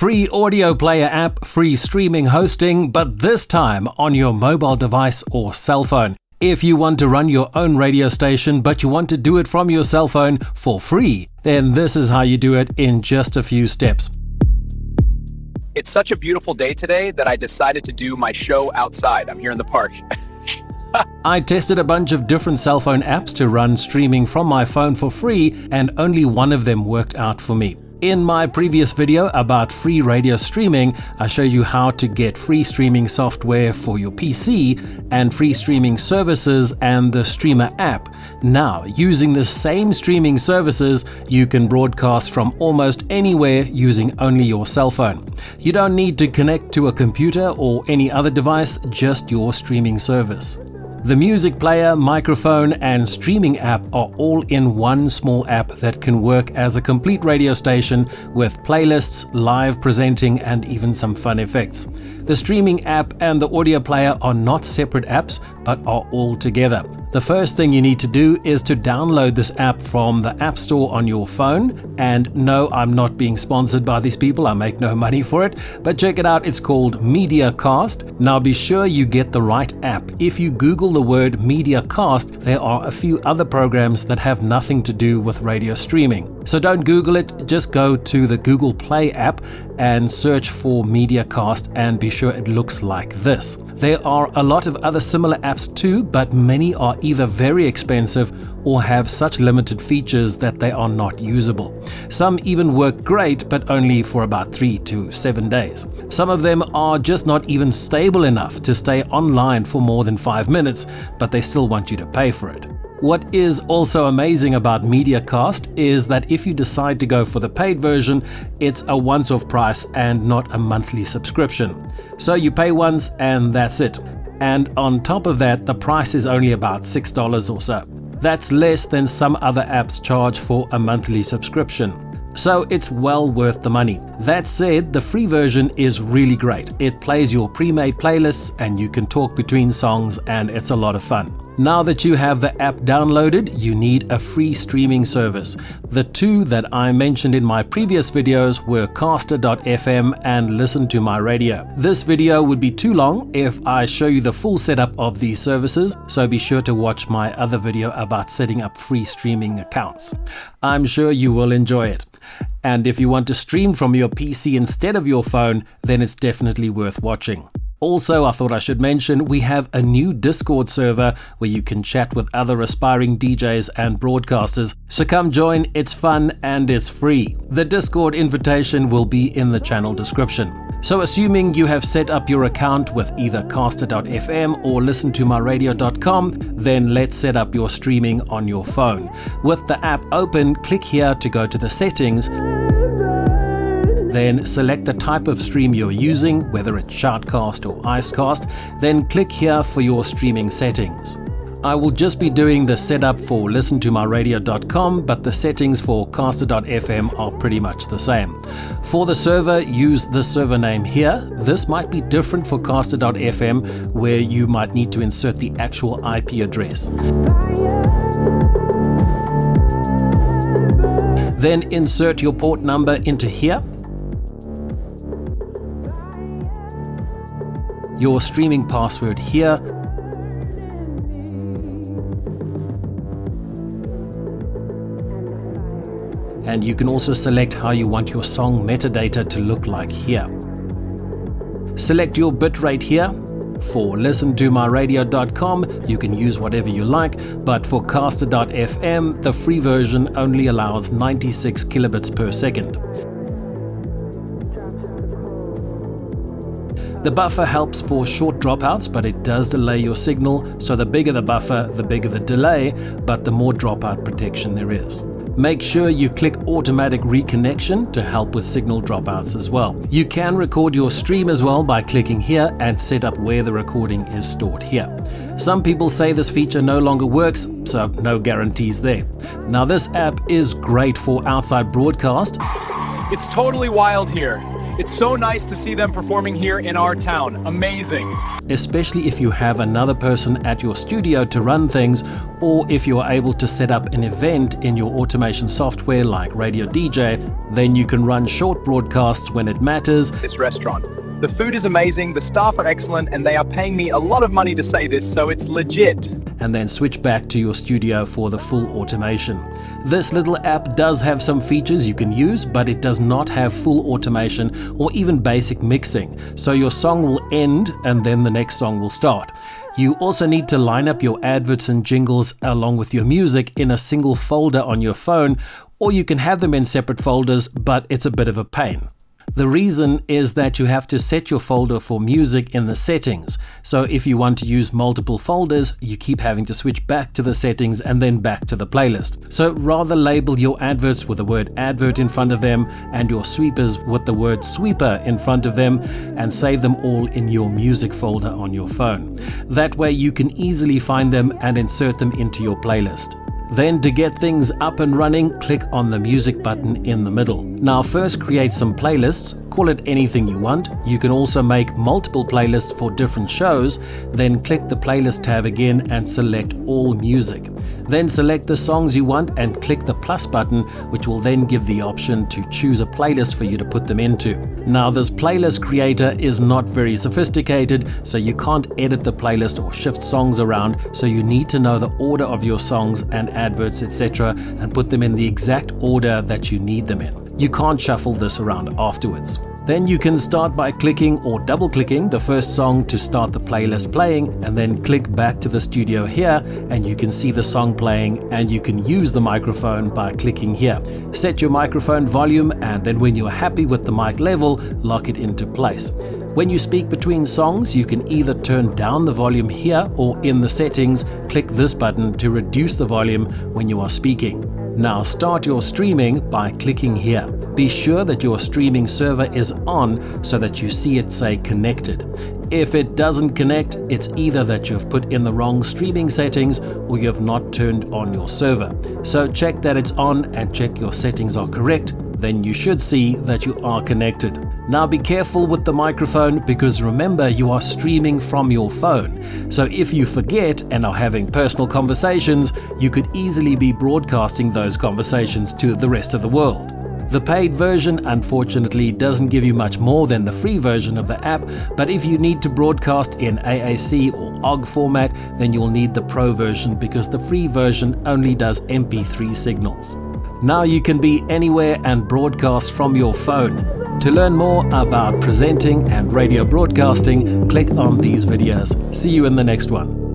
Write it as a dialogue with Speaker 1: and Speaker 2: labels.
Speaker 1: Free audio player app, free streaming hosting, but this time on your mobile device or cell phone. If you want to run your own radio station, but you want to do it from your cell phone for free, then this is how you do it in just a few steps.
Speaker 2: It's such a beautiful day today that I decided to do my show outside. I'm here in the park.
Speaker 1: I tested a bunch of different cell phone apps to run streaming from my phone for free, and only one of them worked out for me. In my previous video about free radio streaming, I showed you how to get free streaming software for your PC and free streaming services and the Streamer app. Now, using the same streaming services, you can broadcast from almost anywhere using only your cell phone. You don't need to connect to a computer or any other device, just your streaming service. The music player, microphone, and streaming app are all in one small app that can work as a complete radio station with playlists, live presenting, and even some fun effects. The streaming app and the audio player are not separate apps, but are all together. The first thing you need to do is to download this app from the App Store on your phone. And no, I'm not being sponsored by these people. I make no money for it. But check it out. It's called MediaCast. Now be sure you get the right app. If you Google the word MediaCast, there are a few other programs that have nothing to do with radio streaming. So don't Google it. Just go to the Google Play app and search for MediaCast and be sure it looks like this. There are a lot of other similar apps too, but many are either very expensive or have such limited features that they are not usable. Some even work great, but only for about 3 to 7 days. Some of them are just not even stable enough to stay online for more than 5 minutes, but they still want you to pay for it. What is also amazing about MediaCast is that if you decide to go for the paid version, it's a once-off price and not a monthly subscription. So you pay once and that's it. And on top of that, the price is only about $6 or so. That's less than some other apps charge for a monthly subscription. So it's well worth the money. That said, the free version is really great. It plays your pre-made playlists and you can talk between songs, and it's a lot of fun. Now that you have the app downloaded, you need a free streaming service. The two that I mentioned in my previous videos were Caster.fm and Listen to My Radio. This video would be too long if I show you the full setup of these services, so be sure to watch my other video about setting up free streaming accounts. I'm sure you will enjoy it. And if you want to stream from your PC instead of your phone, then it's definitely worth watching. Also, I thought I should mention we have a new Discord server where you can chat with other aspiring DJs and broadcasters. So come join, it's fun and it's free. The Discord invitation will be in the channel description. So assuming you have set up your account with either Caster.fm or listentomyradio.com, then let's set up your streaming on your phone. With the app open, click here to go to the settings. Then select the type of stream you're using, whether it's Shoutcast or Icecast, then click here for your streaming settings. I will just be doing the setup for listentomyradio.com, but the settings for Caster.fm are pretty much the same. For the server, use the server name here. This might be different for Caster.fm, where you might need to insert the actual IP address. Then insert your port number into here. Your streaming password here, and you can also select how you want your song metadata to look like here. Select your bitrate here. For listentomyradio.com, you can use whatever you like, but for Caster.fm, the free version only allows 96 kilobits per second. The buffer helps for short dropouts, but it does delay your signal, so the bigger the buffer, the bigger the delay, but the more dropout protection there is. Make sure you click automatic reconnection to help with signal dropouts as well. You can record your stream as well by clicking here and set up where the recording is stored here. Some people say this feature no longer works, so no guarantees there. Now this app is great for outside broadcast.
Speaker 2: It's totally wild here. It's so nice to see them performing here in our town. Amazing.
Speaker 1: Especially if you have another person at your studio to run things, or if you are able to set up an event in your automation software like Radio DJ, then you can run short broadcasts when it matters.
Speaker 2: This restaurant. The food is amazing, the staff are excellent, and they are paying me a lot of money to say this, so it's legit.
Speaker 1: And then switch back to your studio for the full automation. This little app does have some features you can use, but it does not have full automation or even basic mixing. So your song will end and then the next song will start. You also need to line up your adverts and jingles along with your music in a single folder on your phone, or you can have them in separate folders, but it's a bit of a pain. The reason is that you have to set your folder for music in the settings. So if you want to use multiple folders, you keep having to switch back to the settings and then back to the playlist. So rather label your adverts with the word advert in front of them and your sweepers with the word sweeper in front of them, and save them all in your music folder on your phone. That way you can easily find them and insert them into your playlist. Then to get things up and running, click on the music button in the middle. Now first create some playlists, call it anything you want. You can also make multiple playlists for different shows, then click the playlist tab again and select all music. Then select the songs you want and click the plus button, which will then give the option to choose a playlist for you to put them into. Now this playlist creator is not very sophisticated, so you can't edit the playlist or shift songs around, so you need to know the order of your songs and adverts, etc., and put them in the exact order that you need them in. You can't shuffle this around afterwards. Then you can start by clicking or double-clicking the first song to start the playlist playing, and then click back to the studio here and you can see the song playing, and you can use the microphone by clicking here. Set your microphone volume, and then when you're happy with the mic level, lock it into place. When you speak between songs, you can either turn down the volume here, or in the settings, click this button to reduce the volume when you are speaking. Now start your streaming by clicking here. Be sure that your streaming server is on so that you see it say connected. If it doesn't connect, it's either that you've put in the wrong streaming settings or you have not turned on your server. So check that it's on and check your settings are correct. Then you should see that you are connected. Now be careful with the microphone, because remember, you are streaming from your phone. So if you forget and are having personal conversations, you could easily be broadcasting those conversations to the rest of the world. The paid version unfortunately doesn't give you much more than the free version of the app, but if you need to broadcast in AAC or OGG format, then you'll need the pro version, because the free version only does MP3 signals. Now you can be anywhere and broadcast from your phone. To learn more about presenting and radio broadcasting, click on these videos. See you in the next one.